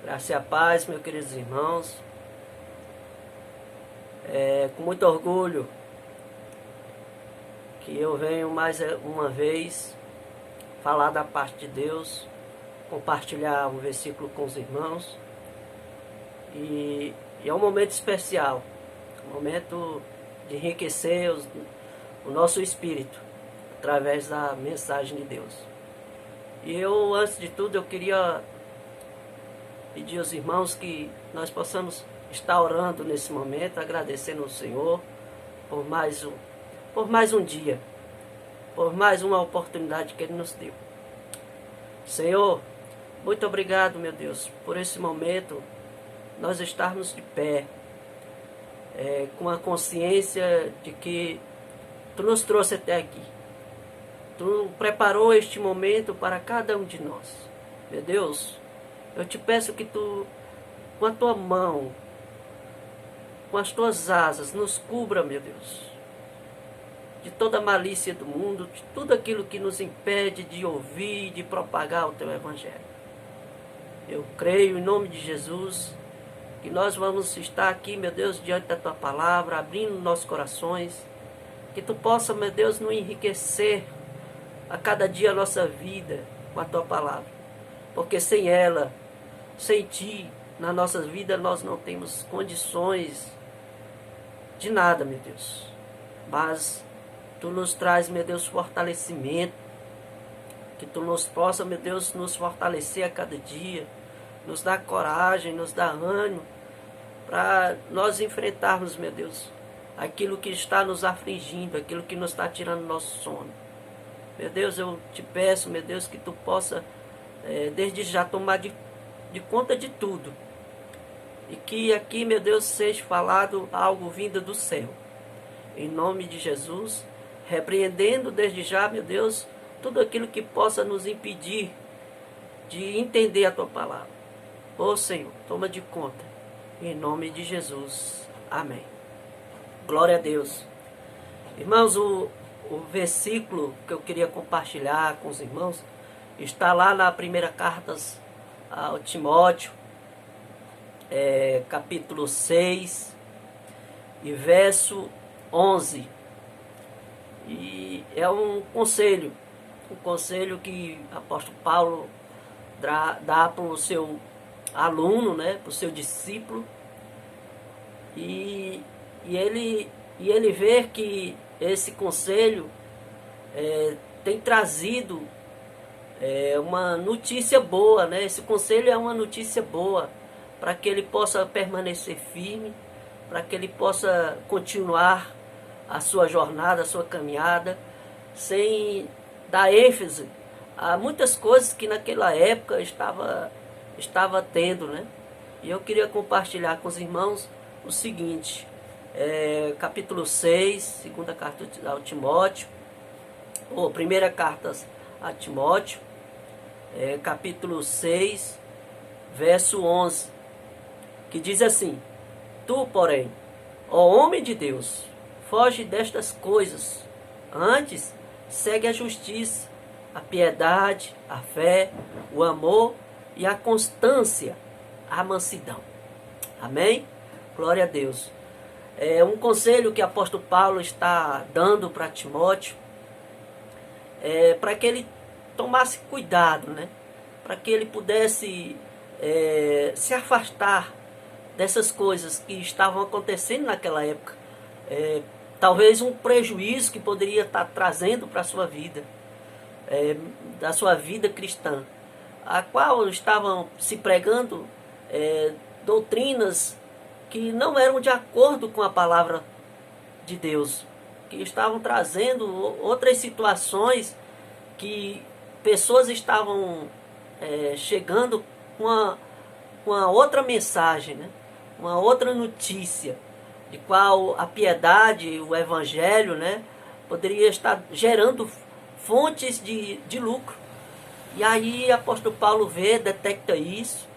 Graça e a paz, meus queridos irmãos. Com muito orgulho que eu venho mais uma vez falar da parte de Deus, compartilhar um versículo com os irmãos. E é um momento especial, um momento de enriquecer o nosso espírito através da mensagem de Deus. E eu, antes de tudo, eu queria pedir aos irmãos que nós possamos estar orando nesse momento, agradecendo ao Senhor por mais um dia, por mais uma oportunidade que Ele nos deu. Senhor, muito obrigado, meu Deus, por esse momento, nós estarmos de pé, com a consciência de que Tu nos trouxe até aqui. Tu preparou este momento para cada um de nós. Meu Deus, eu te peço que Tu, com a Tua mão, com as Tuas asas, nos cubra, meu Deus, de toda a malícia do mundo, de tudo aquilo que nos impede de ouvir, de propagar o Teu Evangelho. Eu creio, em nome de Jesus, que nós vamos estar aqui, meu Deus, diante da Tua Palavra, abrindo nossos corações, que Tu possa, meu Deus, nos enriquecer a cada dia a nossa vida com a Tua Palavra, porque sem ela, sem Ti, na nossa vida nós não temos condições de nada, meu Deus. Mas Tu nos traz, meu Deus, fortalecimento, que Tu nos possa, meu Deus, nos fortalecer a cada dia, nos dá coragem, nos dá ânimo, para nós enfrentarmos, meu Deus, aquilo que está nos afligindo, aquilo que nos está tirando nosso sono. Meu Deus, eu te peço, meu Deus, que Tu possa, desde já, tomar de conta de tudo. E que aqui, meu Deus, seja falado algo vindo do céu. Em nome de Jesus, repreendendo desde já, meu Deus, tudo aquilo que possa nos impedir de entender a Tua palavra. Ô Senhor, toma de conta. Em nome de Jesus. Amém. Glória a Deus. Irmãos, o versículo que eu queria compartilhar com os irmãos está lá na primeira carta ao Timóteo, capítulo 6 e verso 11. E é um conselho que o apóstolo Paulo dá para o seu aluno, né, para o seu discípulo, e ele vê que esse conselho tem trazido uma notícia boa, né? Esse conselho é uma notícia boa para que ele possa permanecer firme, para que ele possa continuar a sua jornada, a sua caminhada, sem dar ênfase a muitas coisas que naquela época estava tendo, né? E eu queria compartilhar com os irmãos o seguinte, capítulo 6, segunda carta ao Timóteo, ou primeira carta a Timóteo, capítulo 6, verso 11, que diz assim: Tu, porém, ó homem de Deus, foge destas coisas, antes segue a justiça, a piedade, a fé, o amor e a constância, a mansidão. Amém? Glória a Deus. É um conselho que o apóstolo Paulo está dando para Timóteo, para que ele tomasse cuidado, né? Para que ele pudesse se afastar dessas coisas que estavam acontecendo naquela época. Talvez um prejuízo que poderia estar trazendo para a sua vida, da sua vida cristã, a qual estavam se pregando doutrinas que não eram de acordo com a palavra de Deus, que estavam trazendo outras situações, que pessoas estavam chegando com a outra mensagem, né? Uma outra notícia, de qual a piedade, o evangelho, né, poderia estar gerando fontes de lucro. E aí o apóstolo Paulo detecta isso,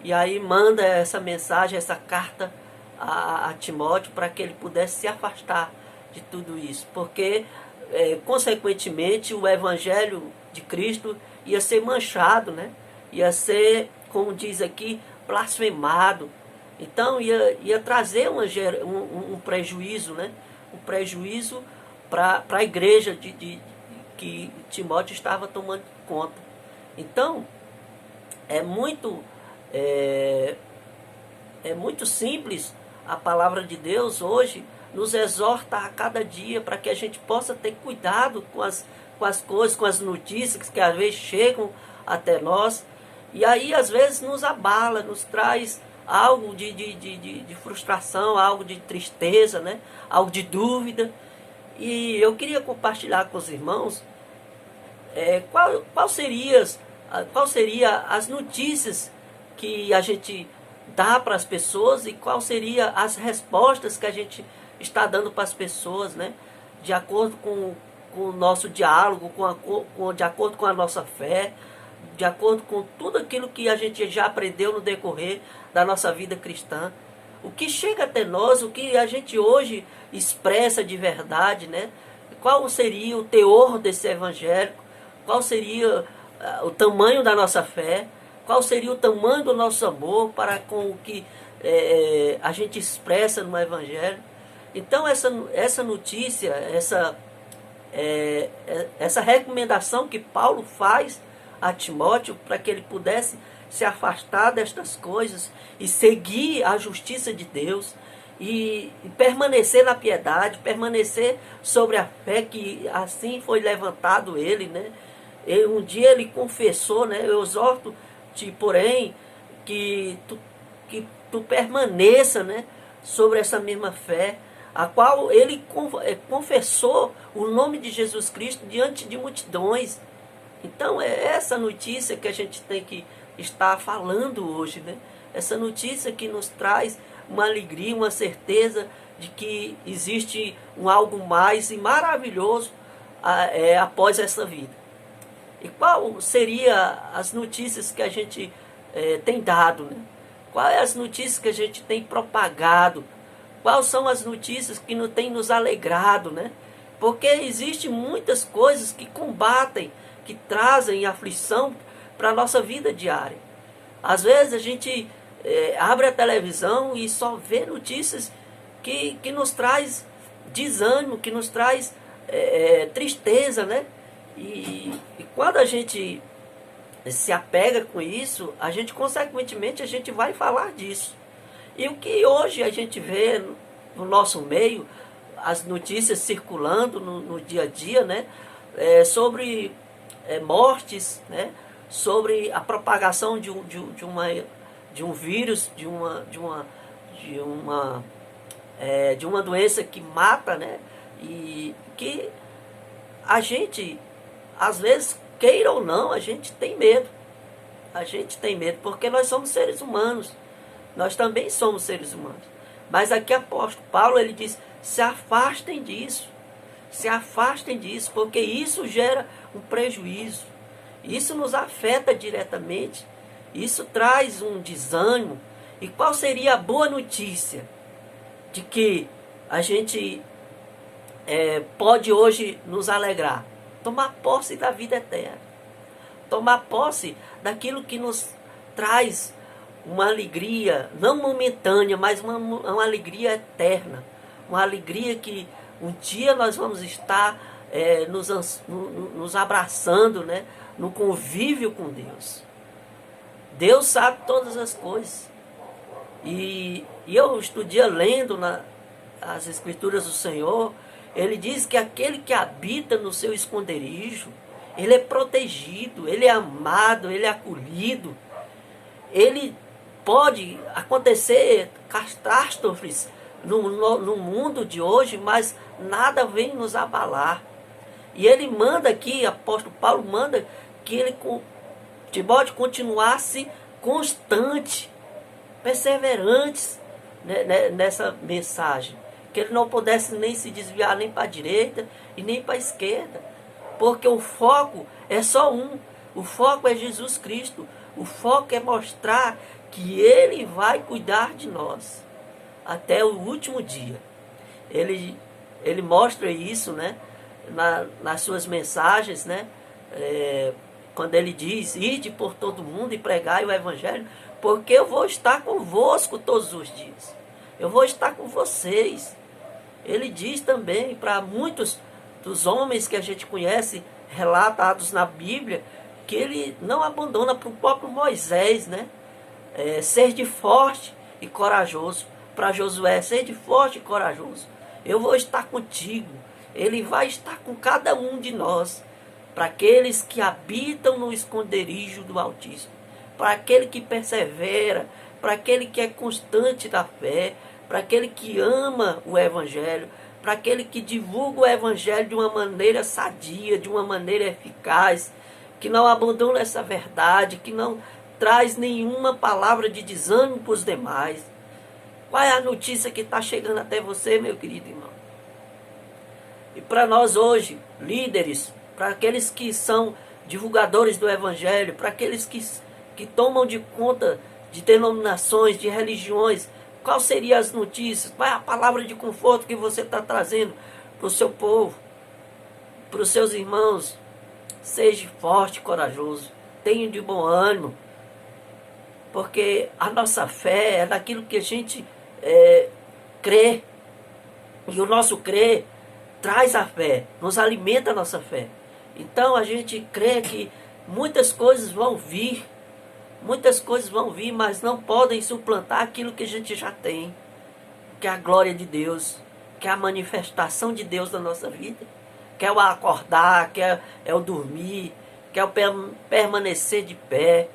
e aí manda essa mensagem, essa carta a Timóteo, para que ele pudesse se afastar de tudo isso, porque consequentemente o evangelho de Cristo ia ser manchado, né? Ia ser, como diz aqui, blasfemado. Então ia trazer um prejuízo, né? Um prejuízo para a igreja que Timóteo estava tomando conta. Então, é muito, é, é muito simples. A palavra de Deus hoje nos exorta a cada dia para que a gente possa ter cuidado com as coisas, com as notícias que às vezes chegam até nós. E aí às vezes nos abala, nos traz algo de frustração, algo de tristeza, né? Algo de dúvida. E eu queria compartilhar com os irmãos qual seria as notícias que a gente dá para as pessoas e qual seria as respostas que a gente está dando para as pessoas, né? De acordo com o nosso diálogo, de acordo com a nossa fé, de acordo com tudo aquilo que a gente já aprendeu no decorrer da nossa vida cristã. O que chega até nós, o que a gente hoje expressa de verdade, né? Qual seria o teor desse evangelho? Qual seria o tamanho da nossa fé? Qual seria o tamanho do nosso amor para com o que a gente expressa no evangelho? Então essa notícia, essa recomendação que Paulo faz a Timóteo para que ele pudesse se afastar destas coisas e seguir a justiça de Deus e permanecer na piedade, permanecer sobre a fé, que assim foi levantado ele, né? Um dia ele confessou, né? Eu exorto-te, porém, que tu permaneça, né? Sobre essa mesma fé, a qual ele confessou o nome de Jesus Cristo diante de multidões. Então é essa notícia que a gente tem que estar falando hoje, né? Essa notícia que nos traz uma alegria, uma certeza de que existe algo mais e maravilhoso após essa vida. E qual seria as notícias que a gente tem dado, né? Quais as notícias que a gente tem propagado? Quais são as notícias que não tem nos alegrado, né? Porque existem muitas coisas que combatem, que trazem aflição para a nossa vida diária. Às vezes a gente abre a televisão e só vê notícias que nos traz desânimo, que nos traz tristeza, né? E quando a gente se apega com isso, a gente consequentemente a gente vai falar disso. E o que hoje a gente vê no nosso meio, as notícias circulando no dia a dia, né? Sobre mortes, né? Sobre a propagação de um vírus, de uma doença que mata, né? E que a gente, às vezes, queira ou não, a gente tem medo. A gente tem medo, porque nós somos seres humanos. Nós também somos seres humanos. Mas aqui o apóstolo Paulo, ele diz, se afastem disso. Se afastem disso, porque isso gera um prejuízo. Isso nos afeta diretamente. Isso traz um desânimo. E qual seria a boa notícia? De que a gente pode hoje nos alegrar. Tomar posse da vida eterna. Tomar posse daquilo que nos traz uma alegria, não momentânea, mas uma alegria eterna. Uma alegria que um dia nós vamos estar nos abraçando, né? No convívio com Deus. Deus sabe todas as coisas. E eu estudia lendo as Escrituras do Senhor, ele diz que aquele que habita no seu esconderijo, ele é protegido, ele é amado, ele é acolhido. Ele pode acontecer catástrofes no mundo de hoje, mas nada vem nos abalar. E ele manda aqui, o apóstolo Paulo manda que Timóteo continuasse constante, perseverantes, né, nessa mensagem. Que ele não pudesse nem se desviar nem para a direita e nem para a esquerda. Porque o foco é só um. O foco é Jesus Cristo. O foco é mostrar que Ele vai cuidar de nós até o último dia. Ele mostra isso, né, nas suas mensagens, né, quando ele diz, ide por todo mundo e pregai o evangelho, porque eu vou estar convosco todos os dias. Eu vou estar com vocês. Ele diz também para muitos dos homens que a gente conhece, relatados na Bíblia, que ele não abandona para o próprio Moisés, né? Ser de forte e corajoso. Para Josué, ser de forte e corajoso. Eu vou estar contigo. Ele vai estar com cada um de nós. Para aqueles que habitam no esconderijo do Altíssimo. Para aquele que persevera. Para aquele que é constante da fé. Para aquele que ama o Evangelho. Para aquele que divulga o Evangelho de uma maneira sadia, de uma maneira eficaz. Que não abandona essa verdade. Que não traz nenhuma palavra de desânimo para os demais. Qual é a notícia que está chegando até você, meu querido irmão? E para nós hoje, líderes, para aqueles que são divulgadores do Evangelho, para aqueles que tomam de conta de denominações, de religiões, qual seriam as notícias? Qual é a palavra de conforto que você está trazendo para o seu povo, para os seus irmãos? Seja forte e corajoso, tenha de bom ânimo, porque a nossa fé é naquilo que a gente crê, e o nosso crer traz a fé, nos alimenta a nossa fé. Então a gente crê que muitas coisas vão vir, mas não podem suplantar aquilo que a gente já tem, que é a glória de Deus, que é a manifestação de Deus na nossa vida, que é o acordar, que é o dormir, que é o permanecer de pé.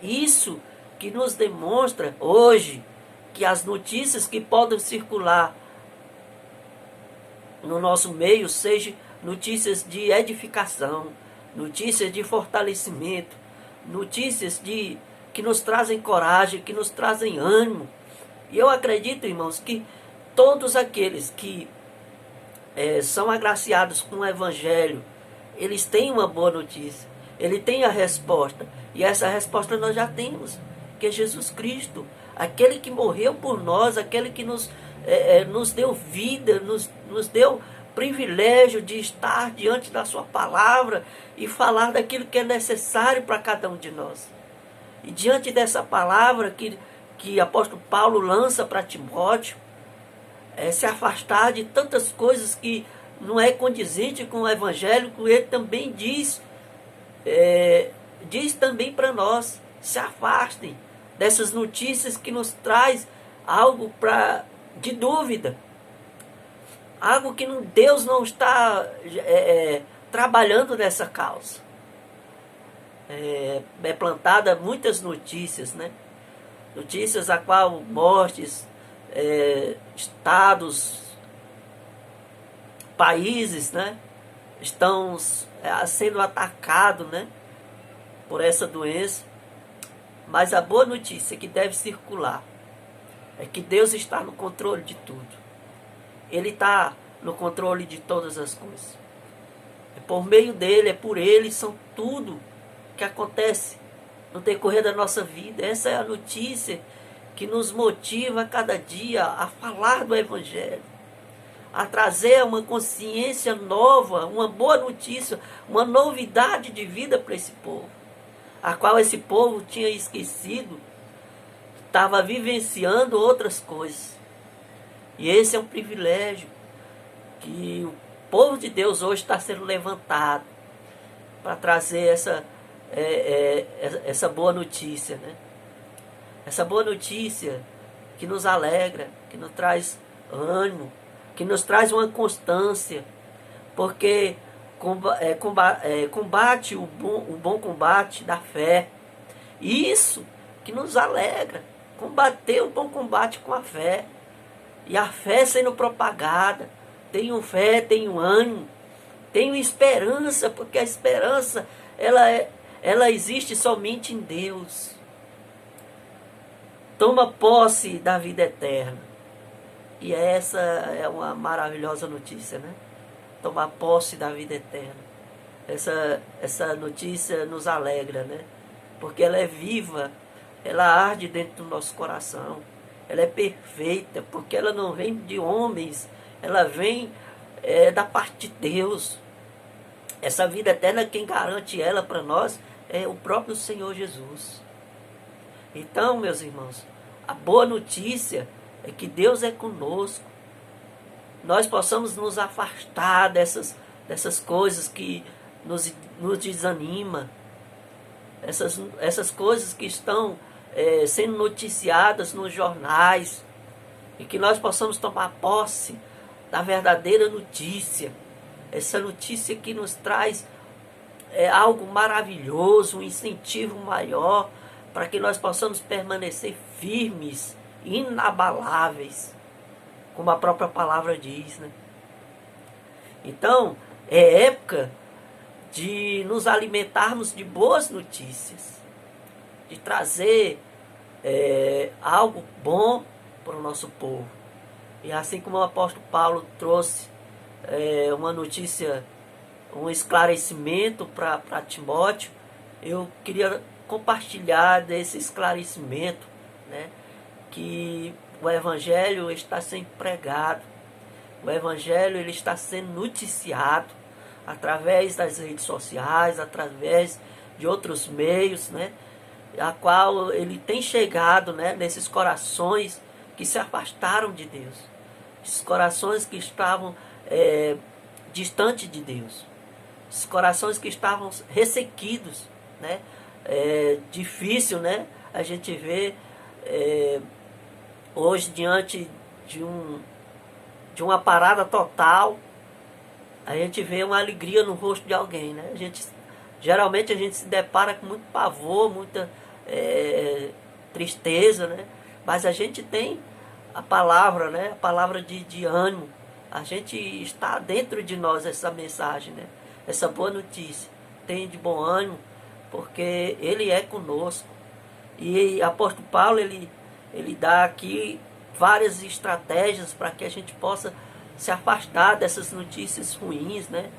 Isso que nos demonstra hoje que as notícias que podem circular no nosso meio sejam notícias de edificação, notícias de fortalecimento, notícias que nos trazem coragem, que nos trazem ânimo. E eu acredito, irmãos, que todos aqueles que são agraciados com o Evangelho, eles têm uma boa notícia, ele tem a resposta, e essa resposta nós já temos, que é Jesus Cristo, aquele que morreu por nós, aquele que nos deu vida, nos deu privilégio de estar diante da sua palavra e falar daquilo que é necessário para cada um de nós. E diante dessa palavra que apóstolo Paulo lança para Timóteo, se afastar de tantas coisas que não é condizente com o Evangelho, que ele também diz também para nós, se afastem dessas notícias que nos traz algo de dúvida, algo que Deus não está trabalhando nessa causa. Plantada muitas notícias, né? Notícias a qual mortes, estados, países, né, estão sendo atacados, né, por essa doença. Mas a boa notícia que deve circular é que Deus está no controle de tudo. Ele está no controle de todas as coisas. É por meio dele, é por ele, são tudo que acontece no decorrer da nossa vida. Essa é a notícia que nos motiva a cada dia a falar do Evangelho, a trazer uma consciência nova, uma boa notícia, uma novidade de vida para esse povo, a qual esse povo tinha esquecido, estava vivenciando outras coisas. E esse é um privilégio que o povo de Deus hoje está sendo levantado para trazer essa boa notícia, né? Essa boa notícia que nos alegra, que nos traz ânimo, que nos traz uma constância, porque combate o bom combate da fé. Isso que nos alegra, combater o bom combate com a fé. E a fé sendo propagada. Tenho fé, tenho ânimo, tenho esperança, porque a esperança ela existe somente em Deus. Toma posse da vida eterna. E essa é uma maravilhosa notícia, né? Tomar posse da vida eterna. Essa notícia nos alegra, né? Porque ela é viva, ela arde dentro do nosso coração. Ela é perfeita, porque ela não vem de homens, ela vem da parte de Deus. Essa vida eterna, quem garante ela para nós é o próprio Senhor Jesus. Então, meus irmãos, a boa notícia é que Deus é conosco. Nós possamos nos afastar dessas coisas que nos desanimam, essas coisas que estão sendo noticiadas nos jornais, e que nós possamos tomar posse da verdadeira notícia, essa notícia que nos traz algo maravilhoso, um incentivo maior, para que nós possamos permanecer firmes, inabaláveis, como a própria palavra diz, né? Então, é época de nos alimentarmos de boas notícias, de trazer algo bom para o nosso povo. E assim como o apóstolo Paulo trouxe uma notícia, um esclarecimento para Timóteo, eu queria compartilhar desse esclarecimento, né? Que o Evangelho está sendo pregado, o Evangelho ele está sendo noticiado através das redes sociais, através de outros meios, né? A qual ele tem chegado, né, nesses corações que se afastaram de Deus, esses corações que estavam distantes de Deus, esses corações que estavam ressequidos, né? Difícil, né? A gente vê hoje, diante de uma parada total, a gente vê uma alegria no rosto de alguém, né? Geralmente a gente se depara com muito pavor, muita tristeza, né? Mas a gente tem a palavra, né? A palavra de ânimo. A gente está dentro de nós essa mensagem, né? Essa boa notícia. Tem de bom ânimo, porque Ele é conosco. E o apóstolo Paulo, ele dá aqui várias estratégias para que a gente possa se afastar dessas notícias ruins, né?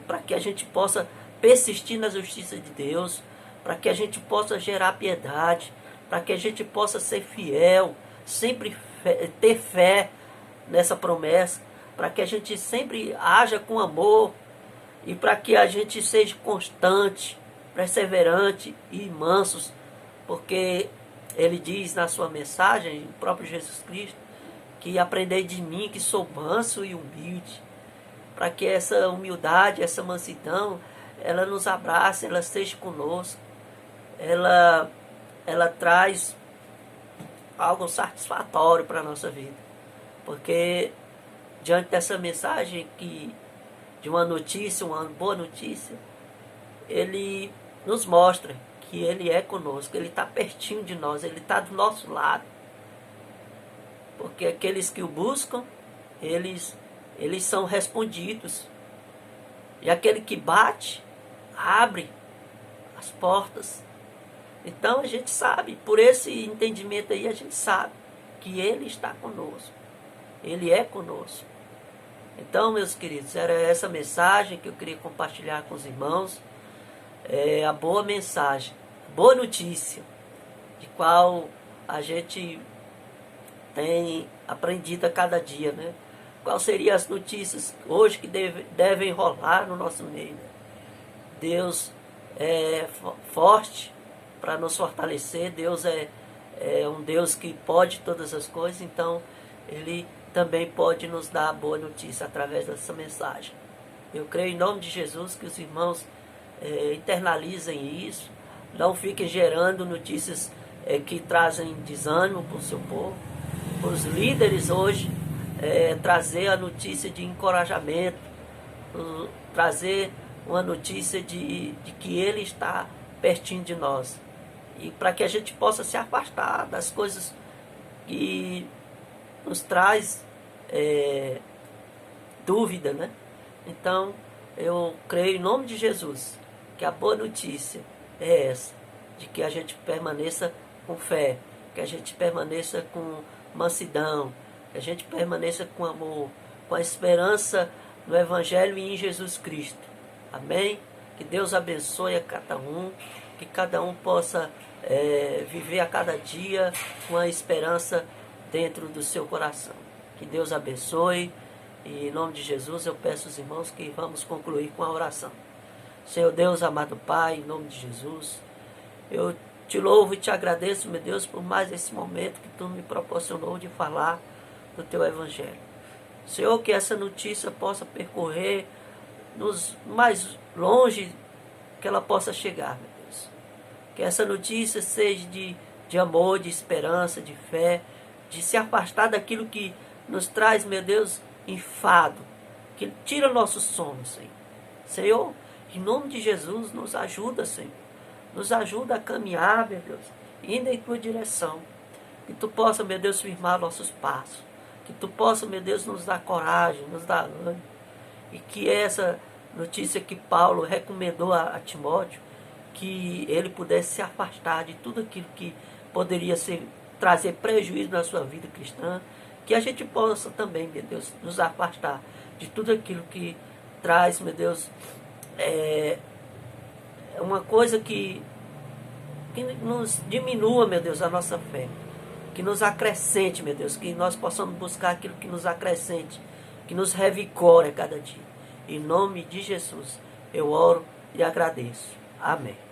Para que a gente possa persistir na justiça de Deus, para que a gente possa gerar piedade, para que a gente possa ser fiel, sempre ter fé nessa promessa, para que a gente sempre haja com amor e para que a gente seja constante, perseverante e mansos, porque ele diz na sua mensagem, o próprio Jesus Cristo, que aprendei de mim que sou manso e humilde, para que essa humildade, essa mansidão, ela nos abrace, ela esteja conosco, ela traz algo satisfatório para a nossa vida, porque diante dessa mensagem de uma notícia, uma boa notícia, ele nos mostra que Ele é conosco, Ele está pertinho de nós, Ele está do nosso lado. Porque aqueles que o buscam, eles são respondidos. E aquele que bate, abre as portas. Então a gente sabe, por esse entendimento aí, a gente sabe que Ele está conosco. Ele é conosco. Então, meus queridos, era essa mensagem que eu queria compartilhar com os irmãos. A boa mensagem, boa notícia, de qual a gente tem aprendido a cada dia, né? Quais seriam as notícias hoje que devem rolar no nosso meio, né? Deus é forte para nos fortalecer, Deus é um Deus que pode todas as coisas, então Ele também pode nos dar a boa notícia através dessa mensagem. Eu creio em nome de Jesus que os irmãos internalizem isso, não fiquem gerando notícias que trazem desânimo para o seu povo. Os líderes hoje trazer a notícia de encorajamento, trazer uma notícia de que Ele está pertinho de nós, e para que a gente possa se afastar das coisas que nos traz dúvida, né? Então eu creio em nome de Jesus que a boa notícia é essa, de que a gente permaneça com fé, que a gente permaneça com mansidão, que a gente permaneça com amor, com a esperança no Evangelho e em Jesus Cristo. Amém? Que Deus abençoe a cada um, que cada um possa viver a cada dia com a esperança dentro do seu coração. Que Deus abençoe, e em nome de Jesus eu peço aos irmãos que vamos concluir com a oração. Senhor Deus, amado Pai, em nome de Jesus, eu te louvo e te agradeço, meu Deus, por mais esse momento que tu me proporcionou de falar do teu evangelho. Senhor, que essa notícia possa percorrer nos mais longe que ela possa chegar, meu Deus. Que essa notícia seja de amor, de esperança, de fé, de se afastar daquilo que nos traz, meu Deus, enfado, que tira nosso sono, Senhor. Senhor, em nome de Jesus, nos ajuda, Senhor. Nos ajuda a caminhar, meu Deus, indo em tua direção. Que tu possa, meu Deus, firmar nossos passos. Que tu possa, meu Deus, nos dar coragem, nos dar ânimo. E que essa notícia que Paulo recomendou a Timóteo, que ele pudesse se afastar de tudo aquilo que poderia trazer prejuízo na sua vida cristã, que a gente possa também, meu Deus, nos afastar de tudo aquilo que traz, meu Deus, uma coisa que nos diminua, meu Deus, a nossa fé, que nos acrescente, meu Deus, que nós possamos buscar aquilo que nos acrescente, que nos revigore a cada dia. Em nome de Jesus, eu oro e agradeço. Amém.